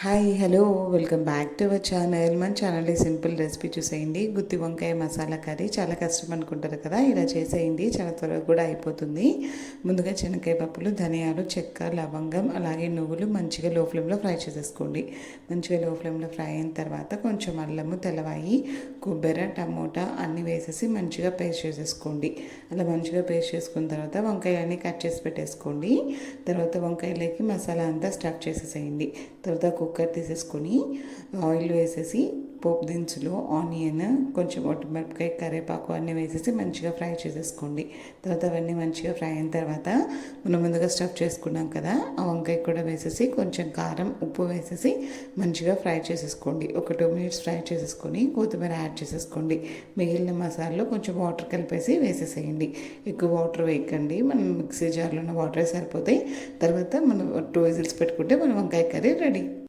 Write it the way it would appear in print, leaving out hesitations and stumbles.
Hi hello welcome back to our channel. మన channel simple recipe చూసేయండి. గుత్తి వంకాయ masala curry చాలా కష్టం అనుకుంటారు కదా, ఇలా చేసేయండి, చాలా త్వరగా కూడా అయిపోతుంది. ముందుగా శనగకాయ పప్పులు, ధనియాలు, చెక్క, లవంగం, అలాగే నువ్వులు మంచిగా లో ఫ్లేమ్లో ఫ్రై చేసేసుకోండి. మంచిగా లో ఫ్లేమ్లో ఫ్రై అయిన తర్వాత కొంచెం అల్లము, తెల్లవాయి, కొబ్బరి, టమోటా అన్నీ వేసేసి మంచిగా పేస్ట్ చేసేసుకోండి. అలా మంచిగా పేస్ట్ చేసుకున్న తర్వాత వంకాయలన్నీ కట్ చేసి పెట్టేసుకోండి. తర్వాత వంకాయలకి మసాలా అంతా స్టఫ్ చేసేసేయండి. తర్వాత కుక్కర్ తీసేసుకొని ఆయిల్ వేసేసి పోపు దినుసులు, ఆనియన్, కొంచెం ఒట్టిమిరపకాయ, కరివేపాకు అన్నీ వేసేసి మంచిగా ఫ్రై చేసేసుకోండి. తర్వాత అవన్నీ మంచిగా ఫ్రై అయిన తర్వాత మనం ముందుగా స్టఫ్ చేసుకున్నాం కదా, ఆ వంకాయ కూడా వేసేసి కొంచెం కారం, ఉప్పు వేసేసి మంచిగా ఫ్రై చేసేసుకోండి. ఒక 2 minutes ఫ్రై చేసేసుకొని కొత్తిమీర యాడ్ చేసేసుకోండి. మిగిలిన మసాలాలో కొంచెం వాటర్ కలిపేసి వేసేసేయండి. ఎక్కువ వాటర్ వేయకండి, మనం మిక్సీ జార్లో ఉన్న వాటరే సరిపోతాయి. తర్వాత మనం 2 whistles పెట్టుకుంటే మన వంకాయ కర్రీ రెడీ.